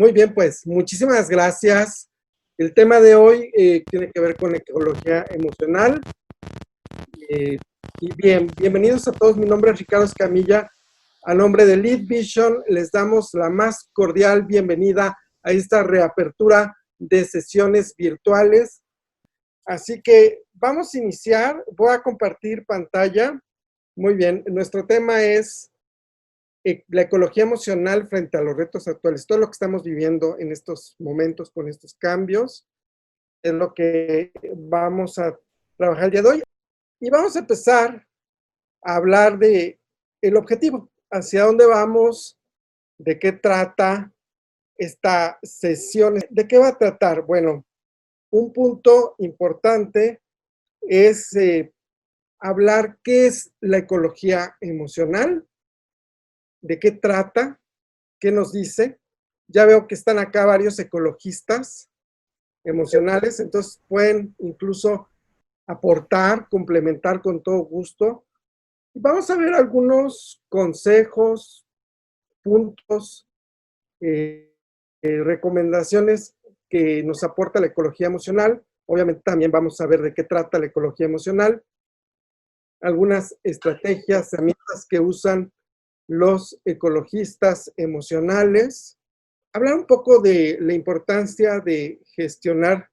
Muy bien, pues muchísimas gracias. El tema de hoy tiene que ver con ecología emocional. Eh, Bienvenidos a todos. Mi nombre es Ricardo Escamilla. A nombre de Lead Vision les damos la más cordial bienvenida a esta reapertura de sesiones virtuales. Así que vamos a iniciar. Voy a compartir pantalla. Muy bien, nuestro tema es la ecología emocional frente a los retos actuales. Todo lo que estamos viviendo en estos momentos con estos cambios es lo que vamos a trabajar el día de hoy. Y vamos a empezar a hablar de el objetivo, hacia dónde vamos, de qué trata esta sesión. ¿De qué va a tratar? Bueno, un punto importante es hablar qué es la ecología emocional, de qué trata, qué nos dice. Ya veo que están acá varios ecologistas emocionales, entonces pueden incluso aportar, complementar con todo gusto. Y vamos a ver algunos consejos, puntos, recomendaciones que nos aporta la ecología emocional. Obviamente también vamos a ver de qué trata la ecología emocional, algunas estrategias, herramientas que usan los ecologistas emocionales, hablar un poco de la importancia de gestionar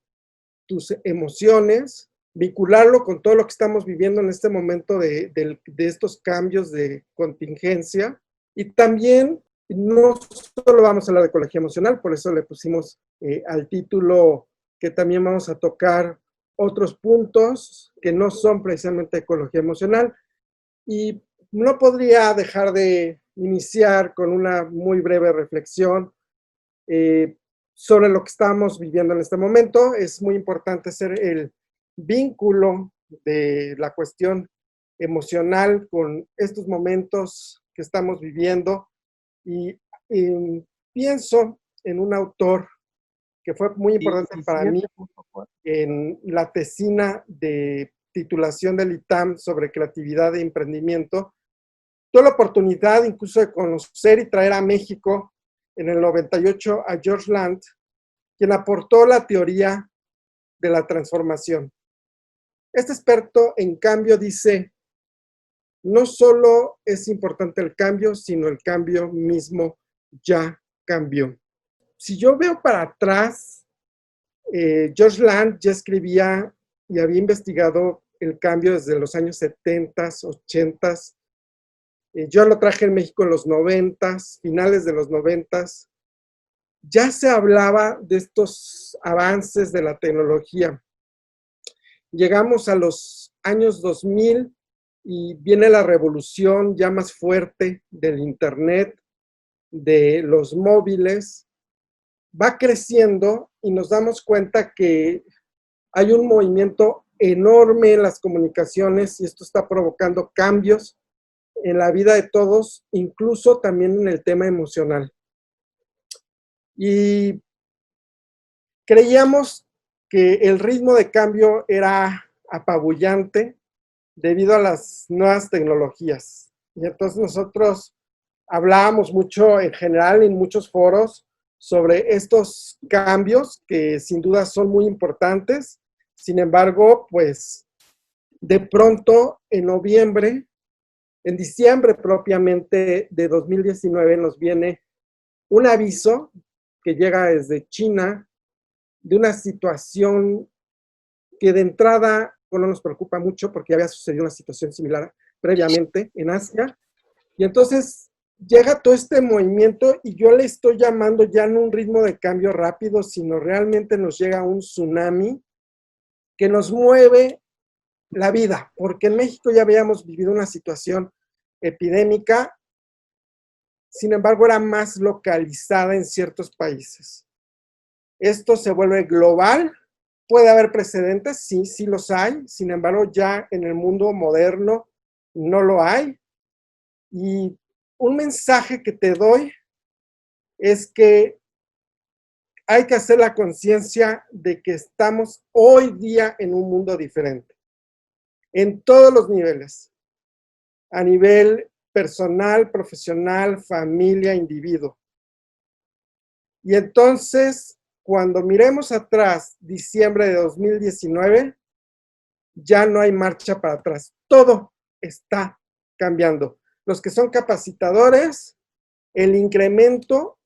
tus emociones, vincularlo con todo lo que estamos viviendo en este momento de estos cambios de contingencia. Y también no solo vamos a hablar de ecología emocional, por eso le pusimos al título que también vamos a tocar otros puntos que no son precisamente ecología emocional. Y no podría dejar de iniciar con una muy breve reflexión sobre lo que estamos viviendo en este momento. Es muy importante hacer el vínculo de la cuestión emocional con estos momentos que estamos viviendo. Y pienso en un autor que fue muy importante para mí en la tesina de titulación del ITAM sobre creatividad e emprendimiento. Tuve la oportunidad incluso de conocer y traer a México en el 98 a George Land, quien aportó la teoría de la transformación. Este experto, en cambio, dice, no solo es importante el cambio, sino el cambio mismo ya cambió. Si yo veo para atrás, George Land ya escribía y había investigado el cambio desde los años 70, 80. Yo lo traje en México en los 90, finales de los 90. Ya se hablaba de estos avances de la tecnología. Llegamos a los años 2000 y viene la revolución ya más fuerte del Internet, de los móviles. Va creciendo y nos damos cuenta que hay un movimiento enorme en las comunicaciones y esto está provocando cambios en la vida de todos, incluso también en el tema emocional. Y creíamos que el ritmo de cambio era apabullante debido a las nuevas tecnologías. Y entonces nosotros hablábamos mucho en general en muchos foros sobre estos cambios que sin duda son muy importantes. Sin embargo, pues de pronto en diciembre propiamente de 2019 nos viene un aviso que llega desde China de una situación que de entrada no nos preocupa mucho porque ya había sucedido una situación similar previamente en Asia. Y entonces llega todo este movimiento y yo le estoy llamando ya no un ritmo de cambio rápido, sino realmente nos llega un tsunami que nos mueve la vida, porque en México ya habíamos vivido una situación epidémica, sin embargo era más localizada en ciertos países. Esto se vuelve global. Puede haber precedentes, sí, sí los hay. Sin embargo, ya en el mundo moderno no lo hay. Y un mensaje que te doy es que hay que hacer la conciencia de que estamos hoy día en un mundo diferente. En todos los niveles. A nivel personal, profesional, familia, individuo. Y entonces, cuando miremos atrás, diciembre de 2019, ya no hay marcha para atrás. Todo está cambiando. Los que son capacitadores, el incremento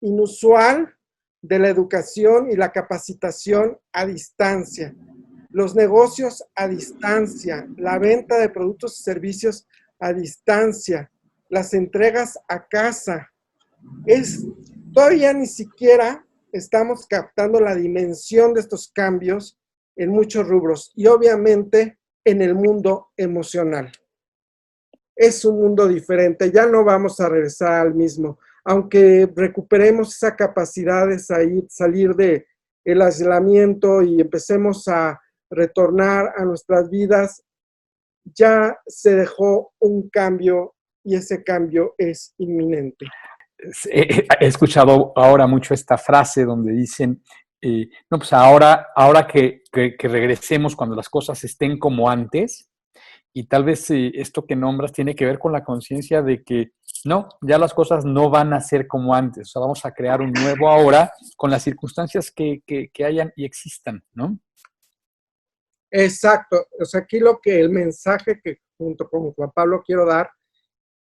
inusual de la educación y la capacitación a distancia, los negocios a distancia, la venta de productos y servicios a distancia, las entregas a casa. Todavía ni siquiera estamos captando la dimensión de estos cambios en muchos rubros y obviamente en el mundo emocional. Es un mundo diferente, ya no vamos a regresar al mismo, aunque recuperemos esa capacidad de salir del aislamiento y empecemos a retornar a nuestras vidas, ya se dejó un cambio y ese cambio es inminente. He escuchado ahora mucho esta frase donde dicen, no, pues ahora que regresemos cuando las cosas estén como antes, y tal vez esto que nombras tiene que ver con la conciencia de que no, ya las cosas no van a ser como antes, o sea, vamos a crear un nuevo ahora con las circunstancias que hayan y existan, ¿no? Exacto, o sea, aquí el mensaje que junto con Juan Pablo quiero dar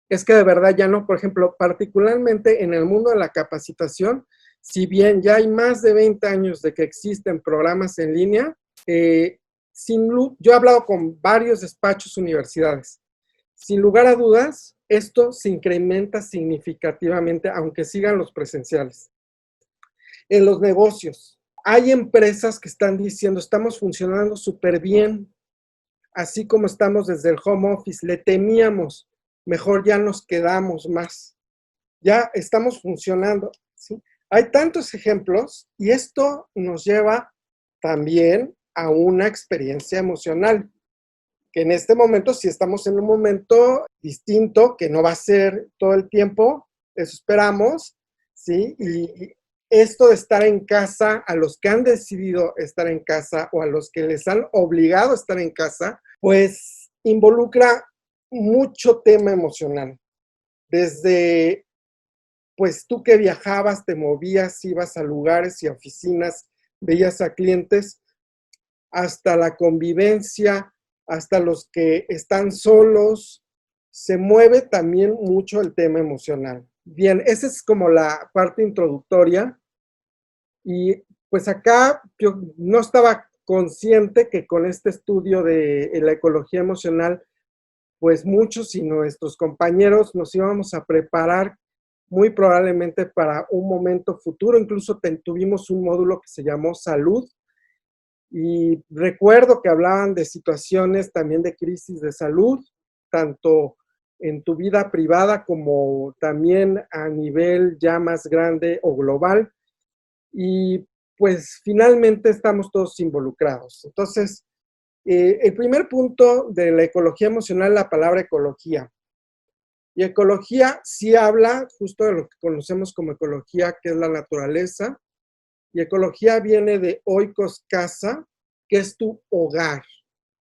es que de verdad ya no, por ejemplo, particularmente en el mundo de la capacitación, si bien ya hay más de 20 años de que existen programas en línea, yo he hablado con varios despachos universidades. Sin lugar a dudas, esto se incrementa significativamente, aunque sigan los presenciales. En los negocios, hay empresas que están diciendo, estamos funcionando súper bien, así como estamos desde el home office, le temíamos, mejor ya nos quedamos más. Ya estamos funcionando, ¿sí? Hay tantos ejemplos y esto nos lleva también a una experiencia emocional, que en este momento, si estamos en un momento distinto, que no va a ser todo el tiempo, eso esperamos, ¿sí? Y esto de estar en casa, a los que han decidido estar en casa o a los que les han obligado a estar en casa, pues involucra mucho tema emocional. Desde, pues tú que viajabas, te movías, ibas a lugares y a oficinas, veías a clientes, hasta la convivencia, hasta los que están solos, se mueve también mucho el tema emocional. Bien, esa es como la parte introductoria y pues acá yo no estaba consciente que con este estudio de la ecología emocional, pues muchos y nuestros compañeros nos íbamos a preparar muy probablemente para un momento futuro. Incluso tuvimos un módulo que se llamó salud y recuerdo que hablaban de situaciones también de crisis de salud, tanto en tu vida privada como también a nivel ya más grande o global. Y pues finalmente estamos todos involucrados. Entonces, el primer punto de la ecología emocional es la palabra ecología. Y ecología sí habla justo de lo que conocemos como ecología, que es la naturaleza. Y ecología viene de oikos, casa, que es tu hogar,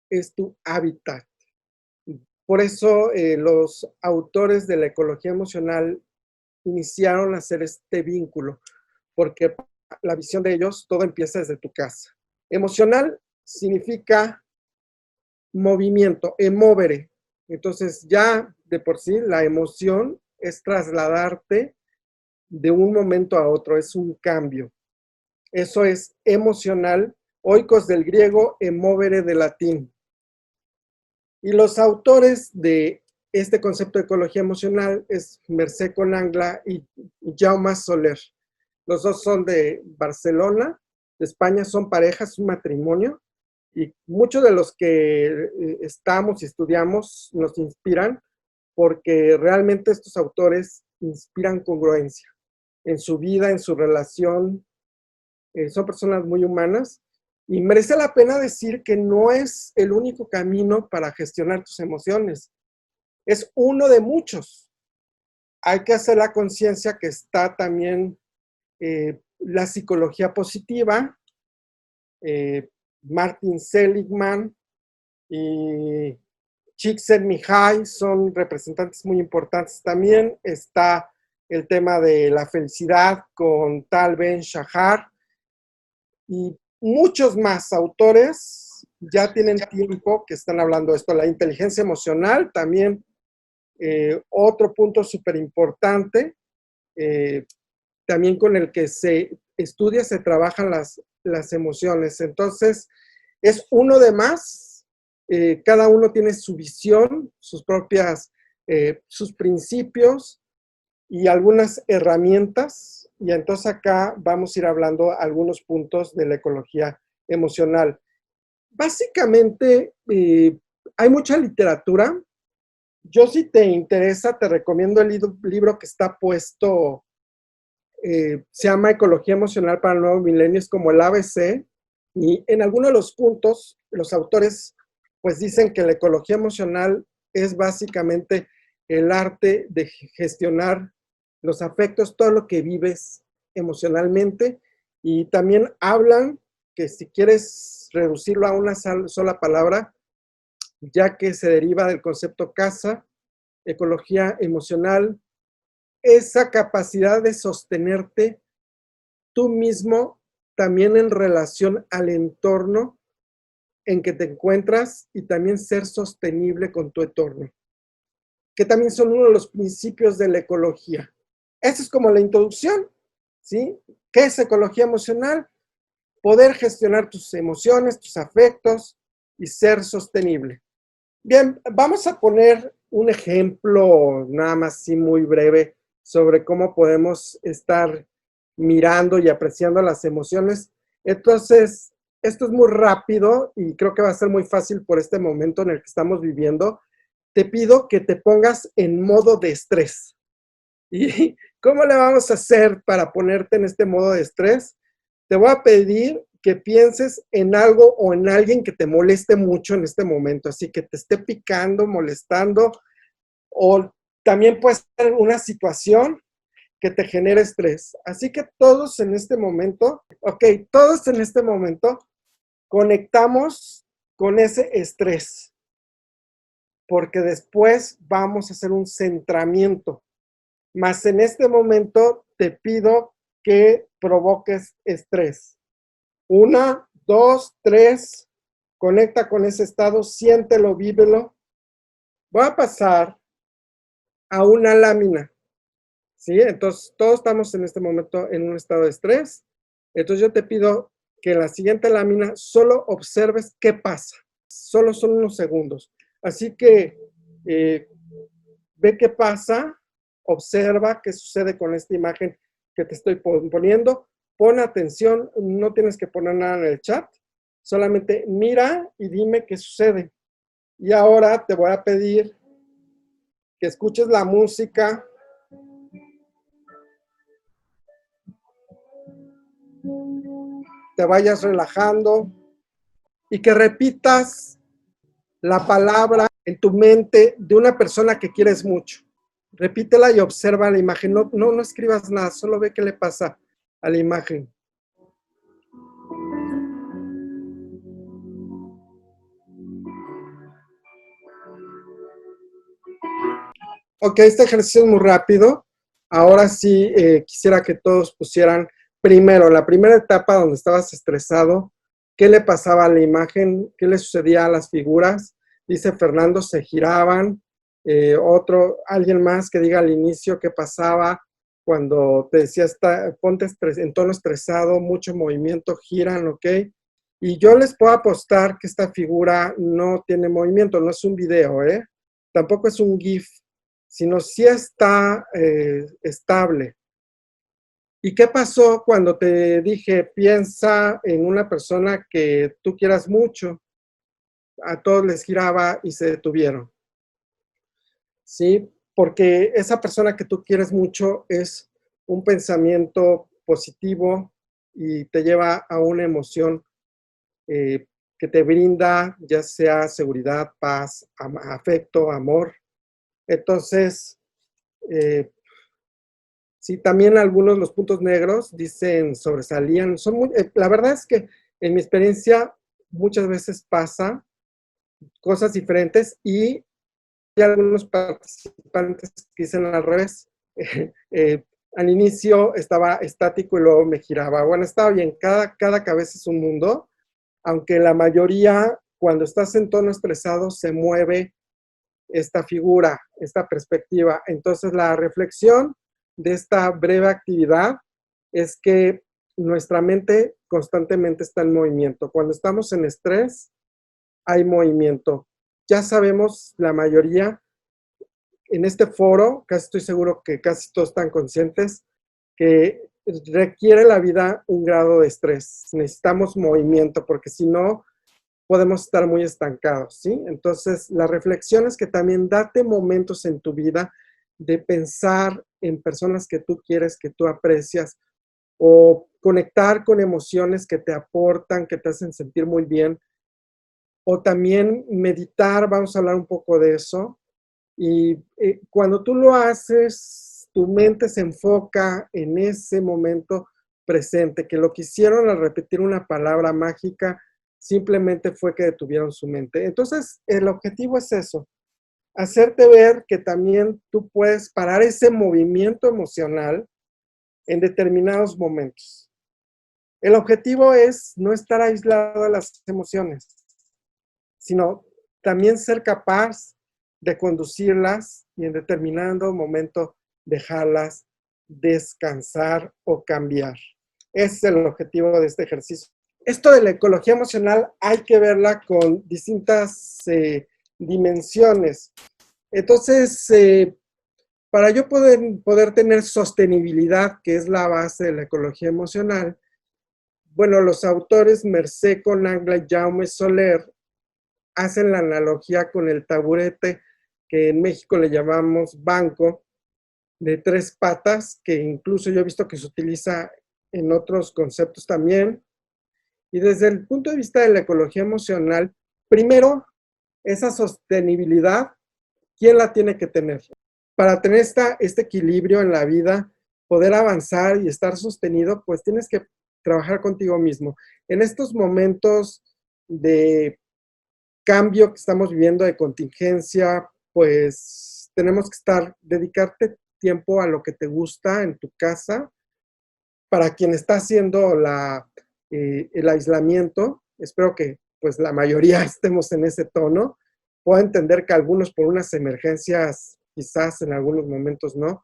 es tu hábitat. Por eso los autores de la ecología emocional iniciaron a hacer este vínculo, porque la visión de ellos, todo empieza desde tu casa. Emocional significa movimiento, emovere. Entonces ya de por sí la emoción es trasladarte de un momento a otro, es un cambio. Eso es emocional, oikos del griego, emovere del latín. Y los autores de este concepto de ecología emocional es Mercé Conangla y Jaume Soler. Los dos son de Barcelona, de España, son parejas, un matrimonio, y muchos de los que estamos y estudiamos nos inspiran porque realmente estos autores inspiran congruencia en su vida, en su relación, son personas muy humanas y merece la pena decir que no es el único camino para gestionar tus emociones, es uno de muchos. Hay que hacer la conciencia que está también la psicología positiva, Martin Seligman y Csikszentmihalyi son representantes muy importantes también. Está el tema de la felicidad con Tal Ben Shahar, y muchos más autores ya tienen tiempo que están hablando de esto. La inteligencia emocional también, otro punto súper importante, también con el que se estudia, se trabajan las emociones. Entonces, es uno de más. Cada uno tiene su visión, sus propias, sus principios y algunas herramientas. Y entonces acá vamos a ir hablando algunos puntos de la ecología emocional. Básicamente, hay mucha literatura. Yo, si te interesa, te recomiendo el libro que está puesto, se llama Ecología Emocional para el Nuevo Milenio, es como el ABC, y en algunos de los puntos, los autores pues dicen que la ecología emocional es básicamente el arte de gestionar los afectos, todo lo que vives emocionalmente, y también hablan que si quieres reducirlo a una sola palabra, ya que se deriva del concepto CASA, ecología emocional, esa capacidad de sostenerte tú mismo también en relación al entorno en que te encuentras y también ser sostenible con tu entorno, que también son uno de los principios de la ecología. Esa es como la introducción, ¿sí? ¿Qué es ecología emocional? Poder gestionar tus emociones, tus afectos y ser sostenible. Bien, vamos a poner un ejemplo nada más así muy breve sobre cómo podemos estar mirando y apreciando las emociones. Entonces, esto es muy rápido y creo que va a ser muy fácil por este momento en el que estamos viviendo. Te pido que te pongas en modo de estrés. ¿Y cómo le vamos a hacer para ponerte en este modo de estrés? Te voy a pedir que pienses en algo o en alguien que te moleste mucho en este momento, así que te esté picando, molestando, o también puede ser una situación que te genere estrés. Así que todos en este momento, todos en este momento conectamos con ese estrés, porque después vamos a hacer un centramiento. Mas en este momento te pido que provoques estrés. 1, 2, 3, conecta con ese estado, siéntelo, vívelo. Voy a pasar a una lámina, ¿sí? Entonces, todos estamos en este momento en un estado de estrés. Entonces, yo te pido que en la siguiente lámina solo observes qué pasa. Solo son unos segundos. Así que ve qué pasa, observa qué sucede con esta imagen que te estoy poniendo. Pon atención, no tienes que poner nada en el chat, solamente mira y dime qué sucede. Y ahora te voy a pedir que escuches la música, te vayas relajando y que repitas la palabra en tu mente de una persona que quieres mucho. Repítela y observa la imagen. No escribas nada, solo ve qué le pasa a la imagen. Ok, este ejercicio es muy rápido. Ahora sí, quisiera que todos pusieran primero, la primera etapa donde estabas estresado, qué le pasaba a la imagen, qué le sucedía a las figuras. Dice Fernando, se giraban. Alguien más que diga al inicio qué pasaba cuando te decía, ponte en tono estresado, mucho movimiento, giran, ok. Y yo les puedo apostar que esta figura no tiene movimiento, no es un video, tampoco es un GIF, sino sí está estable. ¿Y qué pasó cuando te dije, piensa en una persona que tú quieras mucho? A todos les giraba y se detuvieron. ¿Sí? Porque esa persona que tú quieres mucho es un pensamiento positivo y te lleva a una emoción que te brinda ya sea seguridad, paz, afecto, amor. Entonces, sí, también algunos de los puntos negros dicen sobresalían. La verdad es que en mi experiencia muchas veces pasa cosas diferentes y hay algunos participantes que dicen al revés. eh, al inicio estaba estático y luego me giraba. Bueno, estaba bien, cada cabeza es un mundo, aunque la mayoría, cuando estás en tono estresado, se mueve esta figura, esta perspectiva. Entonces, la reflexión de esta breve actividad es que nuestra mente constantemente está en movimiento. Cuando estamos en estrés, hay movimiento. Ya sabemos la mayoría en este foro, casi estoy seguro que casi todos están conscientes que requiere la vida un grado de estrés. Necesitamos movimiento porque si no, podemos estar muy estancados, ¿sí? Entonces, la reflexión es que también date momentos en tu vida de pensar en personas que tú quieres, que tú aprecias, o conectar con emociones que te aportan, que te hacen sentir muy bien, o también meditar, vamos a hablar un poco de eso, y cuando tú lo haces, tu mente se enfoca en ese momento presente, que lo que hicieron al repetir una palabra mágica simplemente fue que detuvieron su mente. Entonces, el objetivo es eso, hacerte ver que también tú puedes parar ese movimiento emocional en determinados momentos. El objetivo es no estar aislado de las emociones, sino también ser capaz de conducirlas y en determinado momento dejarlas descansar o cambiar. Ese es el objetivo de este ejercicio. Esto de la ecología emocional hay que verla con distintas dimensiones. Entonces, para yo poder tener sostenibilidad, que es la base de la ecología emocional, bueno, los autores Mercé Conangla y Jaume Soler hacen la analogía con el taburete, que en México le llamamos banco, de 3 patas, que incluso yo he visto que se utiliza en otros conceptos también. Y desde el punto de vista de la ecología emocional, primero, esa sostenibilidad, ¿quién la tiene que tener? Para tener este equilibrio en la vida, poder avanzar y estar sostenido, pues tienes que trabajar contigo mismo. En estos momentos de cambio que estamos viviendo, de contingencia, pues tenemos que dedicarte tiempo a lo que te gusta en tu casa. Para quien está haciendo el aislamiento, espero que pues la mayoría estemos en ese tono. Puedo entender que algunos por unas emergencias, quizás en algunos momentos no.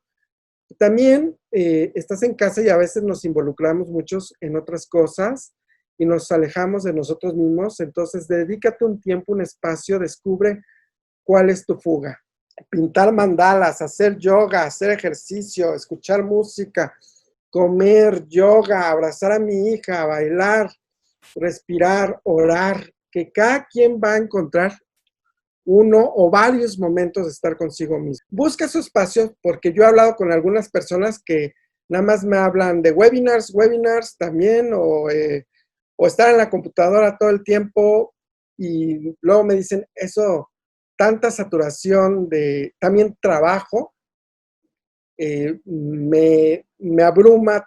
También estás en casa y a veces nos involucramos muchos en otras cosas y nos alejamos de nosotros mismos. Entonces, dedícate un tiempo, un espacio, descubre cuál es tu fuga. Pintar mandalas, hacer yoga, hacer ejercicio, escuchar música, comer, yoga, abrazar a mi hija, bailar, respirar, orar, que cada quien va a encontrar uno o varios momentos de estar consigo mismo. Busca su espacio, porque yo he hablado con algunas personas que nada más me hablan de webinars también, o estar en la computadora todo el tiempo, y luego me dicen, eso, tanta saturación de también trabajo, me abruma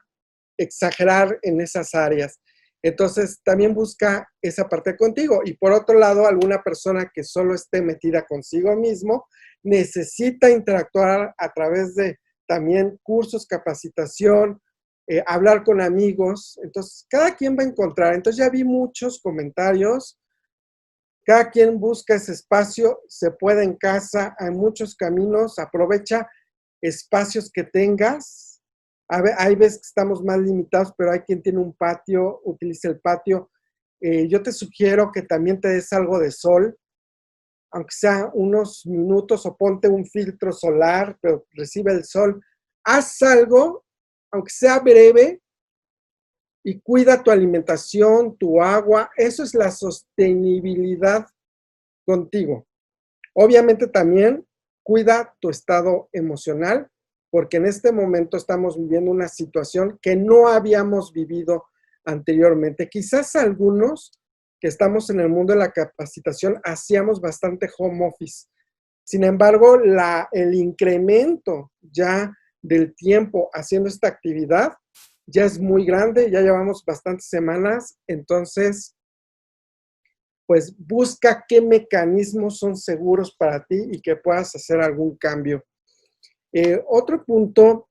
exagerar en esas áreas. Entonces, también busca esa parte contigo. Y por otro lado, alguna persona que solo esté metida consigo mismo necesita interactuar a través de también cursos, capacitación, hablar con amigos. Entonces, cada quien va a encontrar. Entonces, ya vi muchos comentarios. Cada quien busca ese espacio, se puede en casa, hay muchos caminos, aprovecha espacios que tengas. Hay veces que estamos más limitados, pero hay quien tiene un patio, utiliza el patio. Yo te sugiero que también te des algo de sol, aunque sea unos minutos, o ponte un filtro solar, pero recibe el sol. Haz algo, aunque sea breve, y cuida tu alimentación, tu agua. Eso es la sostenibilidad contigo. Obviamente también cuida tu estado emocional, porque en este momento estamos viviendo una situación que no habíamos vivido anteriormente. Quizás algunos que estamos en el mundo de la capacitación hacíamos bastante home office. Sin embargo, el incremento ya del tiempo haciendo esta actividad ya es muy grande, ya llevamos bastantes semanas. Entonces, pues busca qué mecanismos son seguros para ti y que puedas hacer algún cambio. Otro punto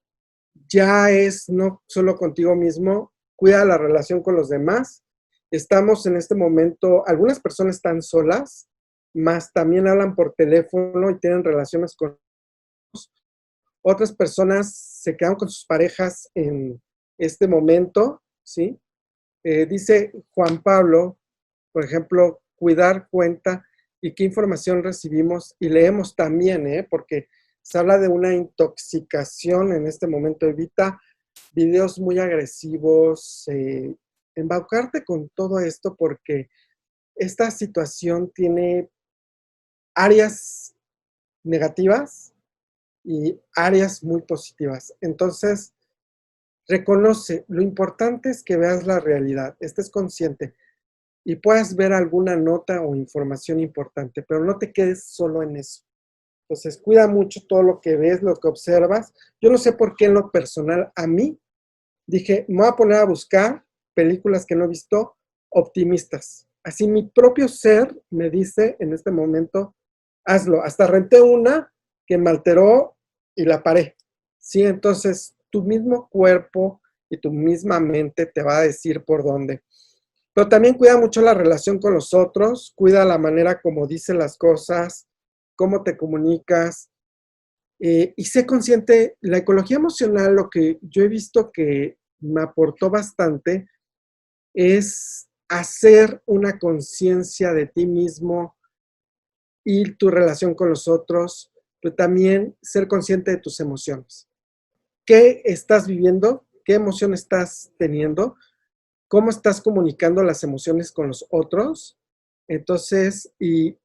ya es no solo contigo mismo, cuida la relación con los demás. Estamos en este momento, algunas personas están solas, más también hablan por teléfono y tienen relaciones con otras personas, se quedan con sus parejas en este momento, ¿sí? Dice Juan Pablo, por ejemplo, cuidar cuenta y qué información recibimos y leemos también, porque se habla de una intoxicación en este momento. Evita videos muy agresivos, embaucarte con todo esto porque esta situación tiene áreas negativas y áreas muy positivas. Entonces, reconoce, lo importante es que veas la realidad, estés consciente y puedas ver alguna nota o información importante, pero no te quedes solo en eso. Entonces, cuida mucho todo lo que ves, lo que observas. Yo no sé por qué en lo personal a mí dije, me voy a poner a buscar películas que no he visto optimistas. Así mi propio ser me dice en este momento, hazlo. Hasta renté una que me alteró y la paré. Sí, entonces tu mismo cuerpo y tu misma mente te va a decir por dónde. Pero también cuida mucho la relación con los otros, cuida la manera como dices las cosas, cómo te comunicas, y sé consciente, la ecología emocional, lo que yo he visto que me aportó bastante es hacer una conciencia de ti mismo y tu relación con los otros, pero también ser consciente de tus emociones. ¿Qué estás viviendo? ¿Qué emoción estás teniendo? ¿Cómo estás comunicando las emociones con los otros? Entonces, y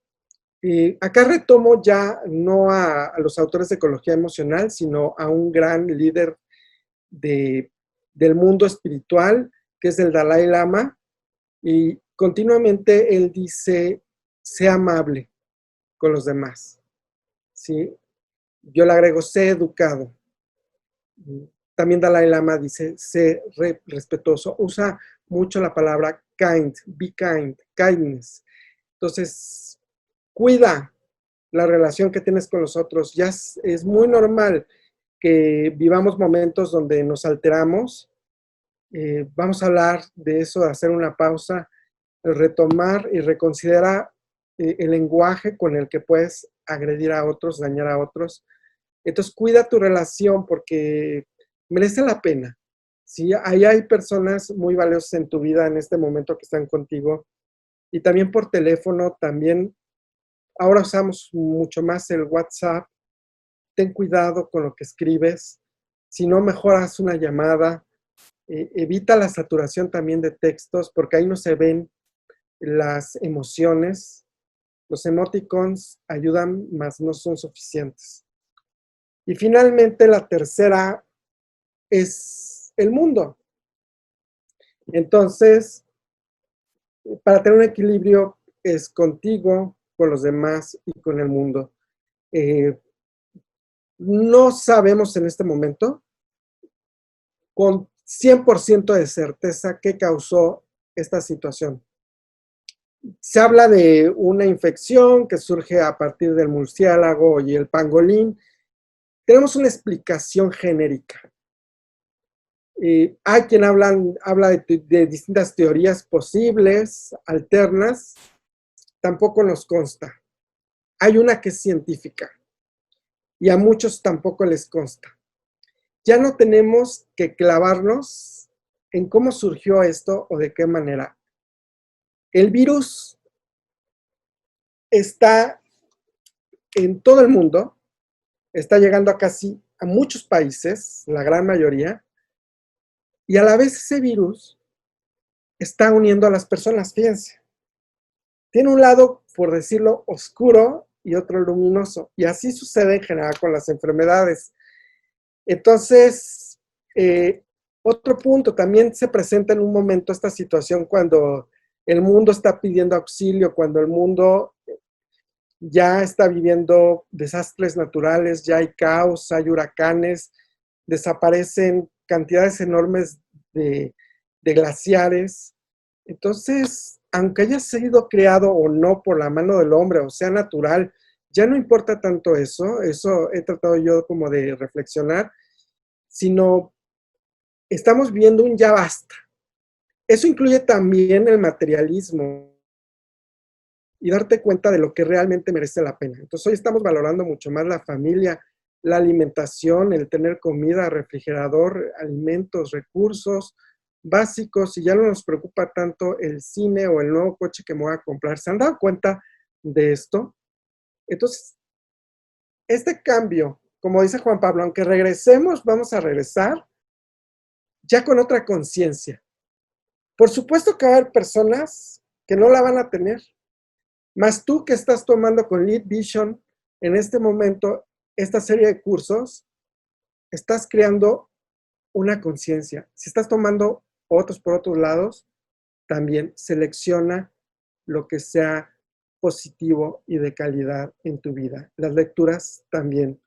acá retomo ya no a los autores de ecología emocional, sino a un gran líder de, del mundo espiritual, que es el Dalai Lama, y continuamente él dice, sé amable con los demás, ¿sí? Yo le agrego, sé educado. También Dalai Lama dice, sé respetuoso. Usa mucho la palabra kind, be kind, kindness. Entonces, cuida la relación que tienes con los otros. Ya es muy normal que vivamos momentos donde nos alteramos. Vamos a hablar de eso, de hacer una pausa, retomar y reconsiderar el lenguaje con el que puedes agredir a otros, dañar a otros. Entonces, cuida tu relación porque merece la pena. ¿Sí? Ahí hay personas muy valiosas en tu vida en este momento que están contigo. Y también por teléfono, también ahora usamos mucho más el WhatsApp. Ten cuidado con lo que escribes. Si no, mejor haz una llamada. Evita la saturación también de textos porque ahí no se ven las emociones. Los emoticons ayudan, mas no son suficientes. Y finalmente la tercera es el mundo. Entonces, para tener un equilibrio es contigo, con los demás y con el mundo. No sabemos en este momento con 100% de certeza qué causó esta situación. Se habla de una infección que surge a partir del murciélago y el pangolín. Tenemos una explicación genérica. Hay quien habla de distintas teorías posibles, alternas, tampoco nos consta. Hay una que es científica y a muchos tampoco les consta. Ya no tenemos que clavarnos en cómo surgió esto o de qué manera. El virus está en todo el mundo, está llegando a muchos países, la gran mayoría, y a la vez ese virus está uniendo a las personas, fíjense. Tiene un lado, por decirlo, oscuro y otro luminoso. Y así sucede en general con las enfermedades. Entonces, otro punto, también se presenta en un momento esta situación cuando el mundo está pidiendo auxilio, cuando el mundo ya está viviendo desastres naturales, ya hay caos, hay huracanes, desaparecen cantidades enormes de glaciares. Entonces, aunque haya sido creado o no por la mano del hombre, o sea natural, ya no importa tanto eso he tratado yo como de reflexionar, sino estamos viendo un ya basta. Eso incluye también el materialismo y darte cuenta de lo que realmente merece la pena. Entonces hoy estamos valorando mucho más la familia, la alimentación, el tener comida, refrigerador, alimentos, recursos básicos, y ya no nos preocupa tanto el cine o el nuevo coche que me voy a comprar. ¿Se han dado cuenta de esto? Entonces, este cambio, como dice Juan Pablo, aunque regresemos, vamos a regresar ya con otra conciencia. Por supuesto que va a haber personas que no la van a tener, más tú que estás tomando con Lead Vision en este momento esta serie de cursos, estás creando una conciencia. Si estás tomando otros por otros lados, también selecciona lo que sea positivo y de calidad en tu vida. Las lecturas también.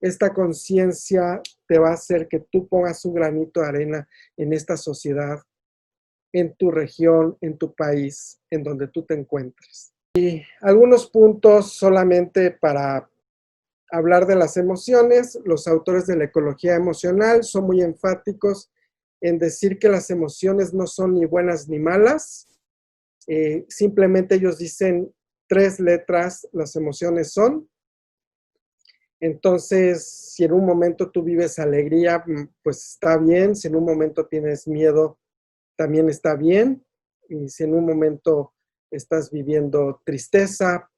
Esta conciencia te va a hacer que tú pongas un granito de arena en esta sociedad, en tu región, en tu país, en donde tú te encuentres. Y algunos puntos solamente para hablar de las emociones. Los autores de la ecología emocional son muy enfáticos en decir que las emociones no son ni buenas ni malas. Simplemente ellos dicen 3 letras, las emociones son. Entonces, si en un momento tú vives alegría, pues está bien. Si en un momento tienes miedo, también está bien. Y si en un momento estás viviendo tristeza,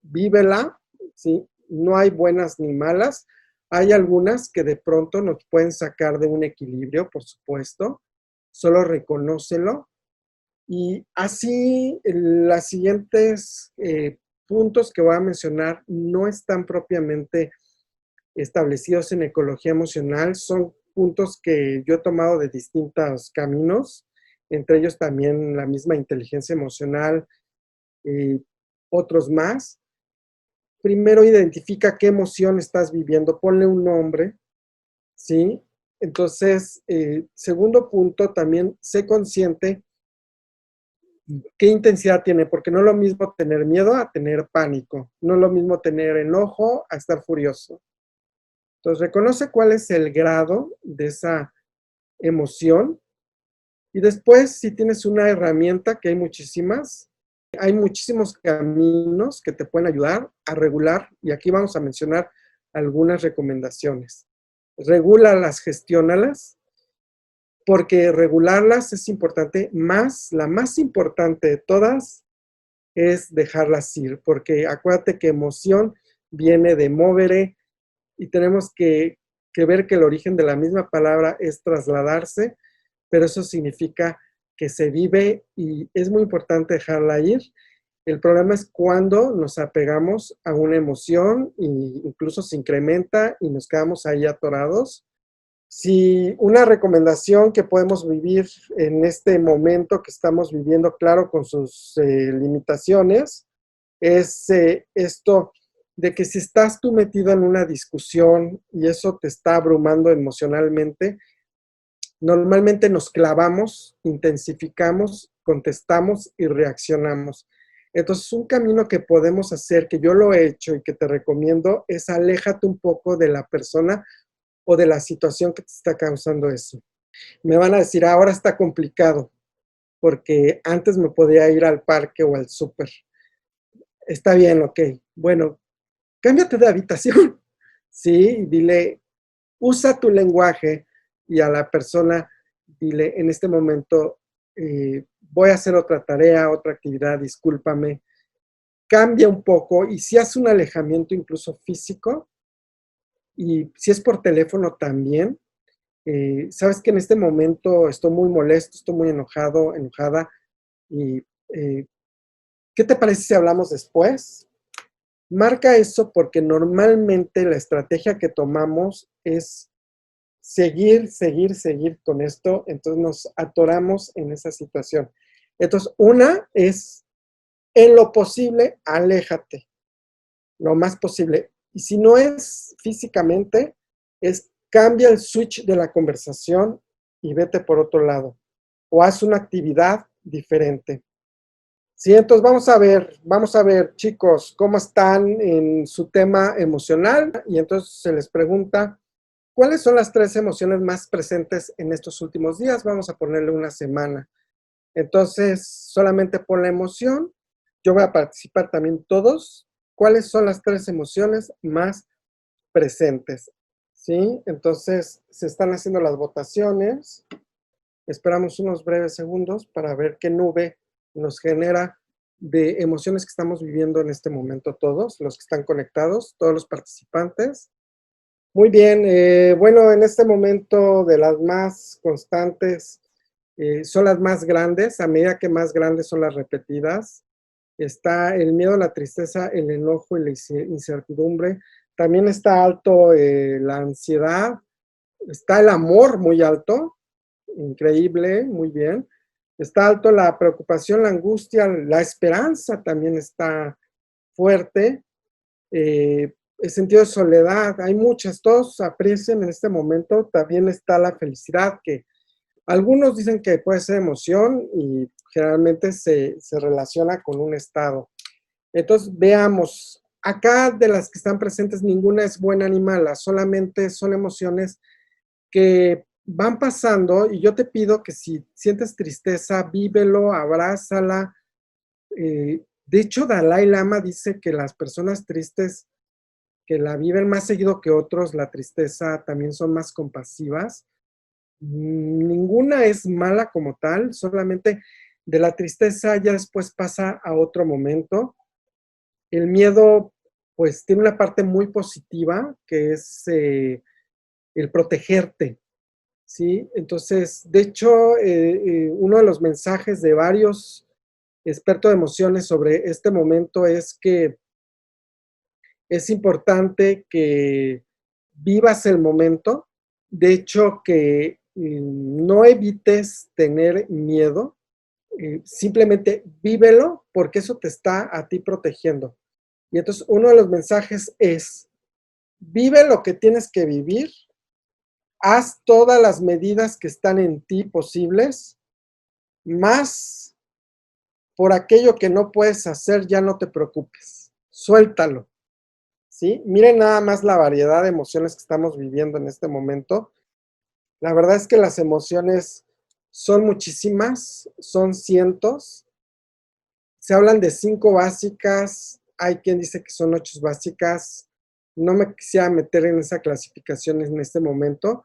vívela, ¿sí? No hay buenas ni malas. Hay algunas que de pronto nos pueden sacar de un equilibrio, por supuesto. Solo reconócelo. Y así, los siguientes puntos que voy a mencionar no están propiamente establecidos en ecología emocional, son puntos que yo he tomado de distintos caminos, entre ellos también la misma inteligencia emocional y otros más. Primero identifica qué emoción estás viviendo, ponle un nombre, ¿sí? Entonces, segundo punto, también sé consciente qué intensidad tiene, porque no es lo mismo tener miedo a tener pánico, no es lo mismo tener enojo a estar furioso. Entonces, reconoce cuál es el grado de esa emoción y después, si tienes una herramienta, que hay muchísimos caminos que te pueden ayudar a regular, y aquí vamos a mencionar algunas recomendaciones. Regúlalas, gestiónalas, porque regularlas es importante, la más importante de todas es dejarlas ir, porque acuérdate que emoción viene de movere y tenemos que ver que el origen de la misma palabra es trasladarse, pero eso significa que se vive y es muy importante dejarla ir. El problema es cuando nos apegamos a una emoción e incluso se incrementa y nos quedamos ahí atorados. Si una recomendación que podemos vivir en este momento que estamos viviendo, claro, con sus limitaciones, es esto de que si estás tú metido en una discusión y eso te está abrumando emocionalmente, normalmente nos clavamos, intensificamos, contestamos y reaccionamos. Entonces, un camino que podemos hacer, que yo lo he hecho y que te recomiendo, es aléjate un poco de la persona o de la situación que te está causando eso. Me van a decir, ahora está complicado, porque antes me podía ir al parque o al súper. Está bien, ok. Bueno, cámbiate de habitación. Sí, dile, usa tu lenguaje y a la persona dile, en este momento voy a hacer otra tarea, otra actividad, discúlpame. Cambia un poco y si hace un alejamiento incluso físico y si es por teléfono también, sabes que en este momento estoy muy molesto, estoy muy enojado, enojada y ¿qué te parece si hablamos después? Marca eso porque normalmente la estrategia que tomamos es seguir con esto, entonces nos atoramos en esa situación. Entonces, una es, en lo posible, aléjate, lo más posible. Y si no es físicamente, es cambia el switch de la conversación y vete por otro lado. O haz una actividad diferente. Sí, entonces vamos a ver, chicos, cómo están en su tema emocional. Y entonces se les pregunta, ¿cuáles son las 3 emociones más presentes en estos últimos días? Vamos a ponerle una semana. Entonces, solamente por la emoción, yo voy a participar también todos. ¿Cuáles son las 3 emociones más presentes? ¿Sí? Entonces, se están haciendo las votaciones. Esperamos unos breves segundos para ver qué nube nos genera de emociones que estamos viviendo en este momento todos, los que están conectados, todos los participantes. Muy bien, bueno, en este momento de las más constantes son las más grandes, a medida que más grandes son las repetidas. Está el miedo, la tristeza, el enojo y la incertidumbre. También está alto la ansiedad, está el amor muy alto, increíble, muy bien. Está alto la preocupación, la angustia, la esperanza también está fuerte. El sentido de soledad, hay muchas, todos aprecian en este momento. También está la felicidad, que algunos dicen que puede ser emoción y generalmente se relaciona con un estado. Entonces, veamos, acá de las que están presentes, ninguna es buena ni mala, solamente son emociones que van pasando y yo te pido que si sientes tristeza, vívelo, abrázala. De hecho, Dalai Lama dice que las personas tristes que la viven más seguido que otros, la tristeza también son más compasivas. Ninguna es mala como tal, solamente de la tristeza ya después pasa a otro momento. El miedo, pues, tiene una parte muy positiva, que es el protegerte, ¿sí? Entonces, de hecho, uno de los mensajes de varios expertos de emociones sobre este momento es que es importante que vivas el momento. De hecho, que no evites tener miedo, simplemente vívelo porque eso te está a ti protegiendo. Y entonces uno de los mensajes es, vive lo que tienes que vivir, haz todas las medidas que están en ti posibles, más por aquello que no puedes hacer, ya no te preocupes, suéltalo, ¿sí? Miren nada más la variedad de emociones que estamos viviendo en este momento. La verdad es que las emociones son muchísimas, son cientos. Se hablan de 5 básicas, hay quien dice que son 8 básicas. No me quisiera meter en esa clasificación en este momento.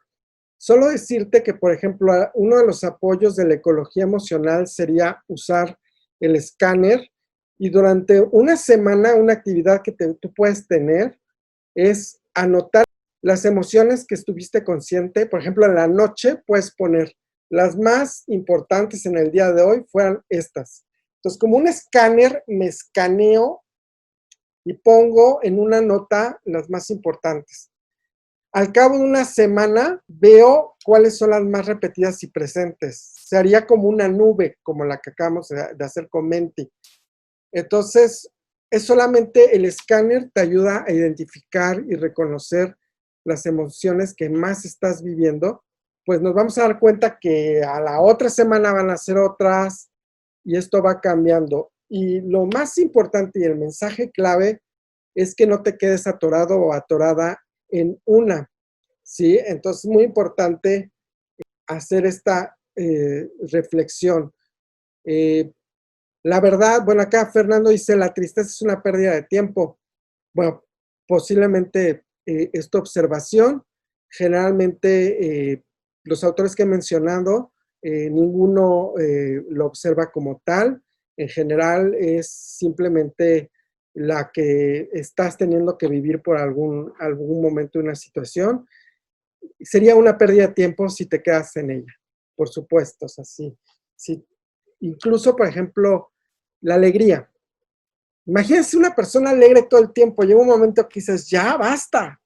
Solo decirte que, por ejemplo, uno de los apoyos de la ecología emocional sería usar el escáner y durante una semana una actividad que tú puedes tener es anotar las emociones que estuviste consciente. Por ejemplo, en la noche puedes poner las más importantes en el día de hoy fueran estas. Entonces, como un escáner, me escaneo y pongo en una nota las más importantes. Al cabo de una semana, veo cuáles son las más repetidas y presentes. Se haría como una nube, como la que acabamos de hacer con Menti. Entonces, es solamente el escáner te ayuda a identificar y reconocer las emociones que más estás viviendo. Pues nos vamos a dar cuenta que a la otra semana van a ser otras y esto va cambiando. Y lo más importante y el mensaje clave es que no te quedes atorado o atorada en una, ¿sí? Entonces, muy importante hacer esta reflexión. La verdad, bueno, acá Fernando dice, la tristeza es una pérdida de tiempo. Bueno, posiblemente esta observación, generalmente los autores que he mencionado, ninguno lo observa como tal. En general es simplemente la que estás teniendo que vivir por algún momento, una situación. Sería una pérdida de tiempo si te quedas en ella, por supuesto, es así. Sí. Incluso, por ejemplo, la alegría. Imagínense una persona alegre todo el tiempo, llega un momento que dices, ya basta,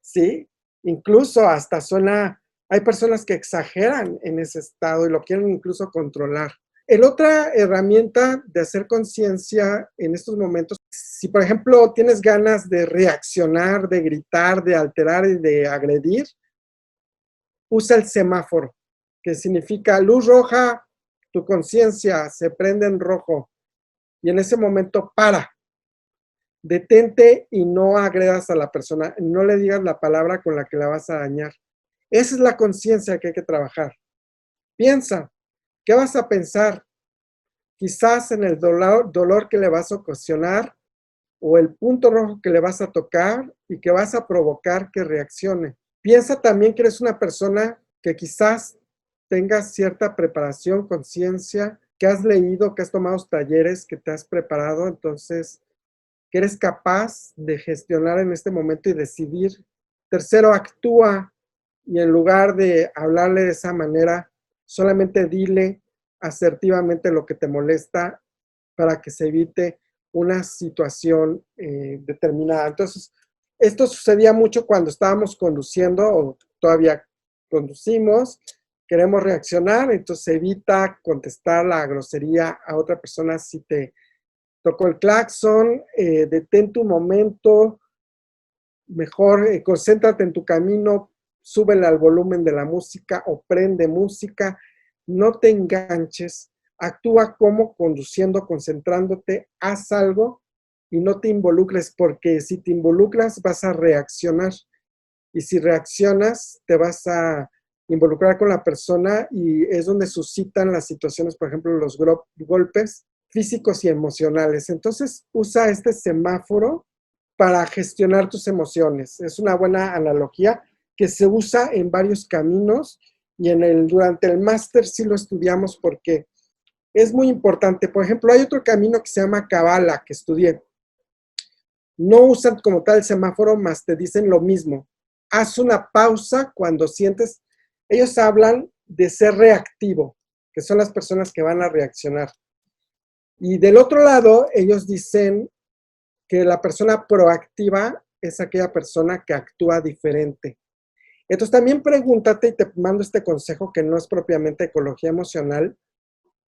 ¿sí? Incluso hasta suena, hay personas que exageran en ese estado y lo quieren incluso controlar. El otra herramienta de hacer conciencia en estos momentos, si por ejemplo tienes ganas de reaccionar, de gritar, de alterar y de agredir, usa el semáforo, que significa luz roja, tu conciencia se prende en rojo. Y en ese momento para, detente y no agredas a la persona, no le digas la palabra con la que la vas a dañar. Esa es la conciencia que hay que trabajar. Piensa, ¿qué vas a pensar? Quizás en el dolor que le vas a ocasionar o el punto rojo que le vas a tocar y que vas a provocar que reaccione. Piensa también que eres una persona que quizás tengas cierta preparación, conciencia, que has leído, que has tomado talleres, que te has preparado, entonces que eres capaz de gestionar en este momento y decidir. Tercero, actúa y en lugar de hablarle de esa manera, solamente dile asertivamente lo que te molesta para que se evite una situación determinada. Entonces, esto sucedía mucho cuando estábamos conduciendo o todavía conducimos, queremos reaccionar, entonces evita contestar la grosería a otra persona si te tocó el claxon, detén tu momento, mejor concéntrate en tu camino, súbele al volumen de la música o prende música, no te enganches, actúa como conduciendo, concentrándote, haz algo y no te involucres, porque si te involucras vas a reaccionar y si reaccionas te vas a involucrar con la persona y es donde suscitan las situaciones, por ejemplo, los golpes físicos y emocionales. Entonces usa este semáforo para gestionar tus emociones. Es una buena analogía que se usa en varios caminos y durante el máster sí lo estudiamos porque es muy importante. Por ejemplo, hay otro camino que se llama Kabbalah que estudié. No usan como tal el semáforo, más te dicen lo mismo. Haz una pausa cuando sientes. Ellos hablan de ser reactivo, que son las personas que van a reaccionar. Y del otro lado, ellos dicen que la persona proactiva es aquella persona que actúa diferente. Entonces también pregúntate, y te mando este consejo que no es propiamente ecología emocional,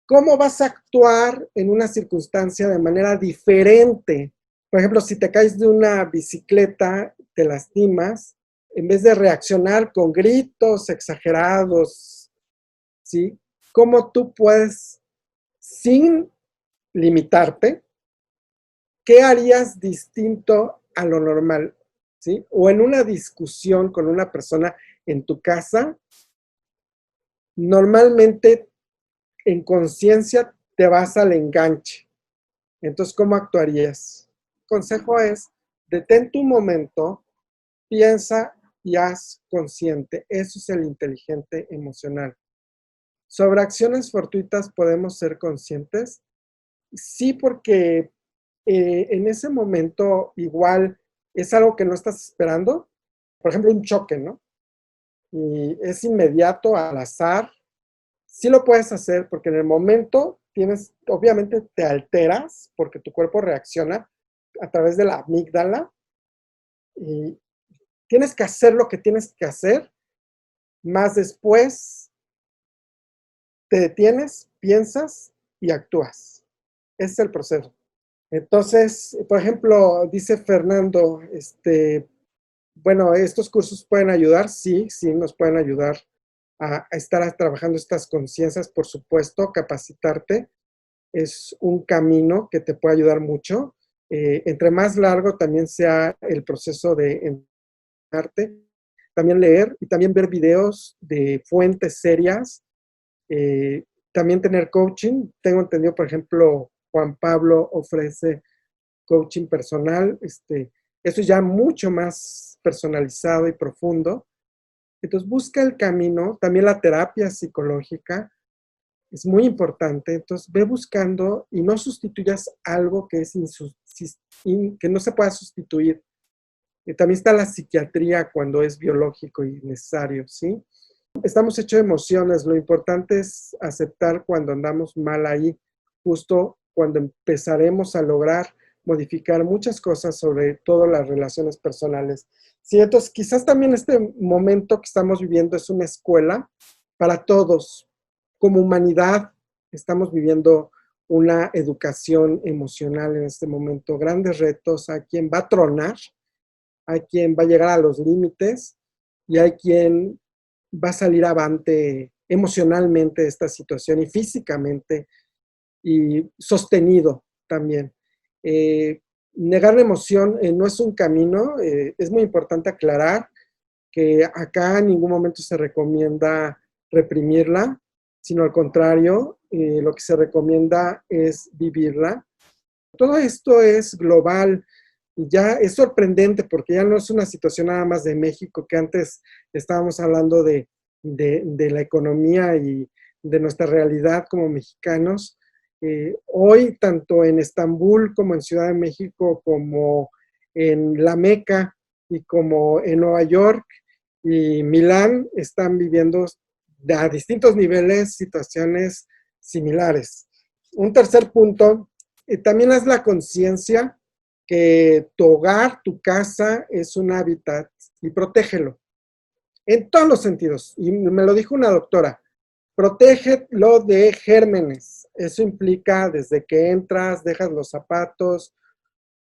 ¿cómo vas a actuar en una circunstancia de manera diferente? Por ejemplo, si te caes de una bicicleta, te lastimas, en vez de reaccionar con gritos exagerados, ¿sí? ¿Cómo tú puedes, sin limitarte, qué harías distinto a lo normal? ¿Sí? O en una discusión con una persona en tu casa, normalmente en conciencia te vas al enganche. Entonces, ¿cómo actuarías? El consejo es, detén tu momento, piensa y haz consciente. Eso es el inteligente emocional. ¿Sobre acciones fortuitas podemos ser conscientes? Sí, porque en ese momento igual es algo que no estás esperando. Por ejemplo, un choque, ¿no? Y es inmediato, al azar. Sí lo puedes hacer porque en el momento obviamente te alteras porque tu cuerpo reacciona a través de la amígdala y tienes que hacer lo que tienes que hacer, más después te detienes, piensas y actúas. Ese es el proceso. Entonces, por ejemplo, dice Fernando, bueno, estos cursos pueden ayudar, sí, sí, nos pueden ayudar a estar trabajando estas conciencias, por supuesto, capacitarte es un camino que te puede ayudar mucho. Entre más largo también sea el proceso de entrenarte, también leer y también ver videos de fuentes serias, también tener coaching. Tengo entendido, por ejemplo, Juan Pablo ofrece coaching personal, eso es ya mucho más personalizado y profundo. Entonces busca el camino, también la terapia psicológica es muy importante. Entonces ve buscando y no sustituyas algo que que no se pueda sustituir. También está la psiquiatría cuando es biológico y necesario, ¿sí? Estamos hechos de emociones, lo importante es aceptar cuando andamos mal ahí, justo cuando empezaremos a lograr modificar muchas cosas, sobre todo las relaciones personales. Sí, entonces quizás también este momento que estamos viviendo es una escuela para todos. Como humanidad estamos viviendo una educación emocional en este momento, grandes retos, hay quien va a tronar, hay quien va a llegar a los límites y hay quien va a salir avante emocionalmente de esta situación y físicamente y sostenido. también. Negar la emoción no es un camino, es muy importante aclarar que acá en ningún momento se recomienda reprimirla, sino al contrario, lo que se recomienda es vivirla. Todo esto es global y ya es sorprendente porque ya no es una situación nada más de México, que antes estábamos hablando de la economía y de nuestra realidad como mexicanos. Hoy, tanto en Estambul como en Ciudad de México, como en La Meca y como en Nueva York y Milán, están viviendo a distintos niveles situaciones similares. Un tercer punto, también es la conciencia que tu hogar, tu casa es un hábitat y protégelo en todos los sentidos. Y me lo dijo una doctora, protégelo de gérmenes. Eso implica desde que entras, dejas los zapatos,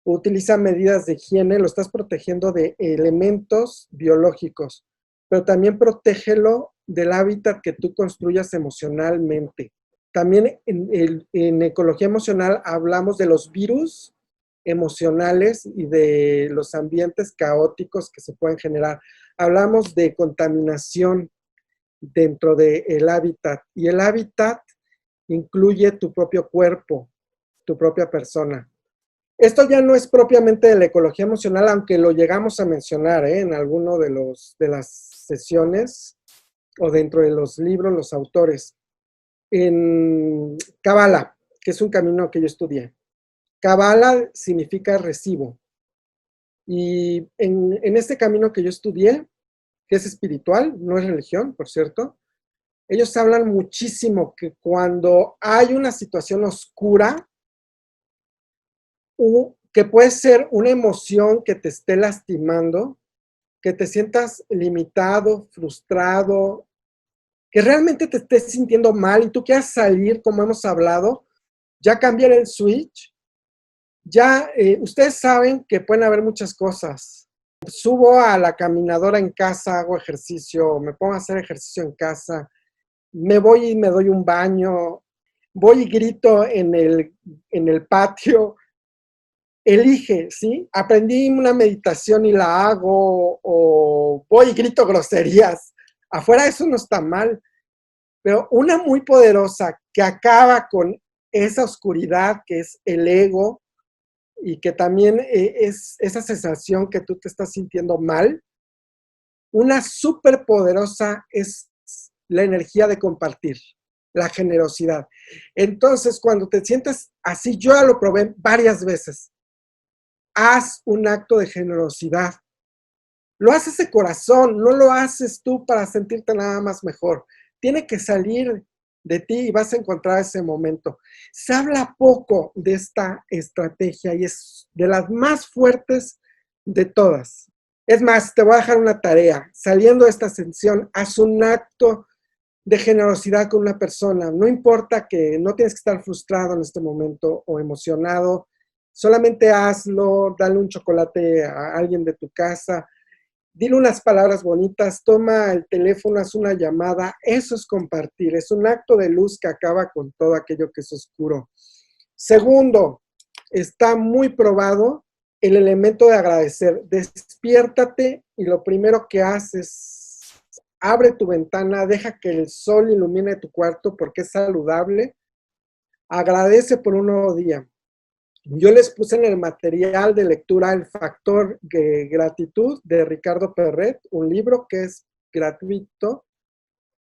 utiliza medidas de higiene, lo estás protegiendo de elementos biológicos, pero también protégelo del hábitat que tú construyas emocionalmente. También en ecología emocional hablamos de los virus emocionales y de los ambientes caóticos que se pueden generar. Hablamos de contaminación dentro del hábitat y el hábitat incluye tu propio cuerpo, tu propia persona. Esto ya no es propiamente de la ecología emocional, aunque lo llegamos a mencionar en alguno de las sesiones o dentro de los libros, los autores. En Kabbalah, que es un camino que yo estudié. Kabbalah significa recibo. Y en este camino que yo estudié, que es espiritual, no es religión, por cierto, ellos hablan muchísimo que cuando hay una situación oscura, que puede ser una emoción que te esté lastimando, que te sientas limitado, frustrado, que realmente te estés sintiendo mal y tú quieras salir, como hemos hablado, ya cambiar el switch. Ya, ustedes saben que pueden haber muchas cosas. Subo a la caminadora en casa, hago ejercicio, me pongo a hacer ejercicio en casa, me voy y me doy un baño, voy y grito en el patio. Elige, ¿sí? Aprendí una meditación y la hago, o voy y grito groserías. Afuera eso no está mal, pero una muy poderosa que acaba con esa oscuridad que es el ego y que también es esa sensación que tú te estás sintiendo mal. Una súper poderosa es la energía de compartir, la generosidad. Entonces, cuando te sientes así, yo ya lo probé varias veces. Haz un acto de generosidad. Lo haces de corazón, no lo haces tú para sentirte nada más mejor. Tiene que salir de ti y vas a encontrar ese momento. Se habla poco de esta estrategia y es de las más fuertes de todas. Es más, te voy a dejar una tarea. Saliendo de esta sesión, haz un acto de generosidad con una persona. No importa que no tienes que estar frustrado en este momento o emocionado. Solamente hazlo, dale un chocolate a alguien de tu casa, dile unas palabras bonitas, toma el teléfono, haz una llamada. Eso es compartir, es un acto de luz que acaba con todo aquello que es oscuro. Segundo, está muy probado el elemento de agradecer. Despiértate y lo primero que haces, abre tu ventana, deja que el sol ilumine tu cuarto porque es saludable. Agradece por un nuevo día. Yo les puse en el material de lectura El factor de gratitud de Ricardo Perret, un libro que es gratuito.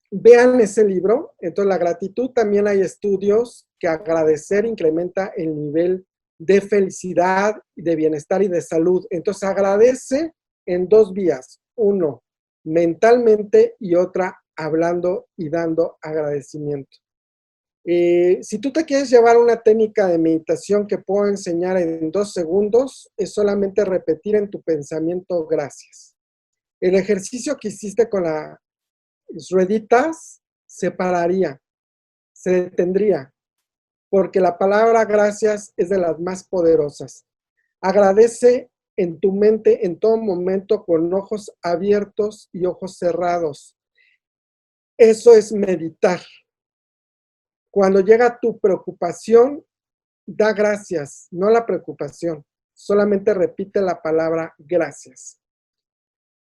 Vean ese libro. Entonces, la gratitud, también hay estudios que agradecer incrementa el nivel de felicidad, de bienestar y de salud. Entonces, agradece en dos vías. Uno, mentalmente, y otra, hablando y dando agradecimiento. Si tú te quieres llevar una técnica de meditación que puedo enseñar en 2 segundos, es solamente repetir en tu pensamiento gracias. El ejercicio que hiciste con las rueditas se pararía, se detendría, porque la palabra gracias es de las más poderosas. Agradece en tu mente en todo momento con ojos abiertos y ojos cerrados. Eso es meditar. Cuando llega tu preocupación, da gracias, no la preocupación. Solamente repite la palabra gracias.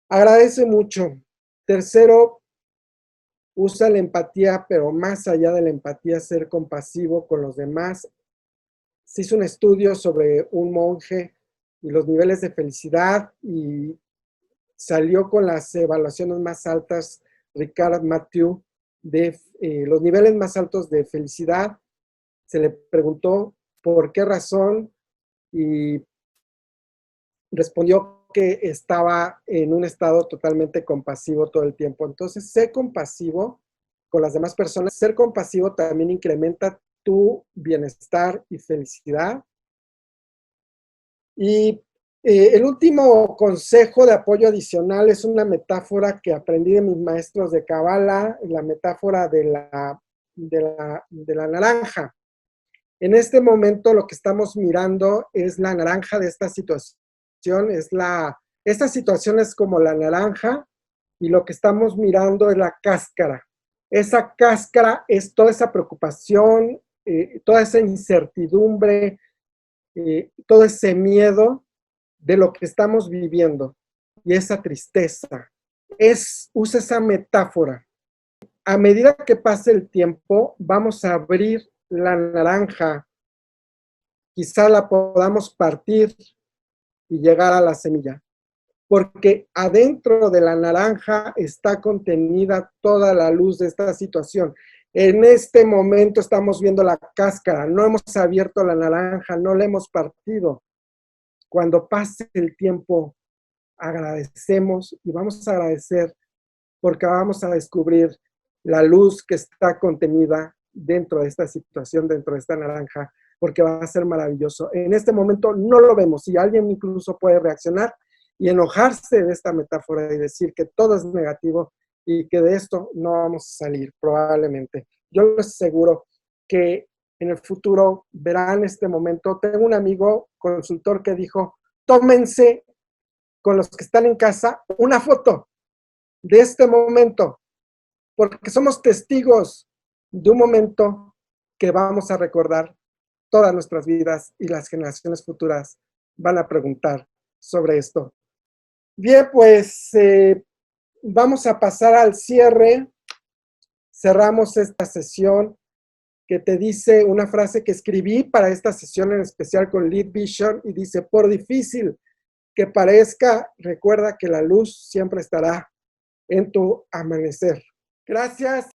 Agradece mucho. Tercero, usa la empatía, pero más allá de la empatía, ser compasivo con los demás. Se hizo un estudio sobre un monje y los niveles de felicidad y salió con las evaluaciones más altas, Ricard Mathieu, de los niveles más altos de felicidad. Se le preguntó por qué razón y respondió que estaba en un estado totalmente compasivo todo el tiempo. Entonces, sé compasivo con las demás personas. Ser compasivo también incrementa tu bienestar y felicidad. Y el último consejo de apoyo adicional es una metáfora que aprendí de mis maestros de Kabbalah, la metáfora de la naranja. En este momento lo que estamos mirando es la naranja de esta situación. Esta situación es como la naranja y lo que estamos mirando es la cáscara. Esa cáscara es toda esa preocupación, toda esa incertidumbre, todo ese miedo de lo que estamos viviendo y esa tristeza. Usa esa metáfora. A medida que pase el tiempo, vamos a abrir la naranja. Quizá la podamos partir y llegar a la semilla, porque adentro de la naranja está contenida toda la luz de esta situación. En este momento estamos viendo la cáscara, no hemos abierto la naranja, no la hemos partido. Cuando pase el tiempo, agradecemos y vamos a agradecer porque vamos a descubrir la luz que está contenida dentro de esta situación, dentro de esta naranja, porque va a ser maravilloso. En este momento no lo vemos y alguien incluso puede reaccionar y enojarse de esta metáfora y decir que todo es negativo y que de esto no vamos a salir probablemente. Yo les aseguro que en el futuro verán este momento. Tengo un amigo consultor que dijo, tómense con los que están en casa una foto de este momento, porque somos testigos de un momento que vamos a recordar todas nuestras vidas y las generaciones futuras van a preguntar sobre esto. Bien, pues vamos a pasar al cierre. Cerramos esta sesión que te dice una frase que escribí para esta sesión en especial con Lead Vision y dice, por difícil que parezca, recuerda que la luz siempre estará en tu amanecer. Gracias.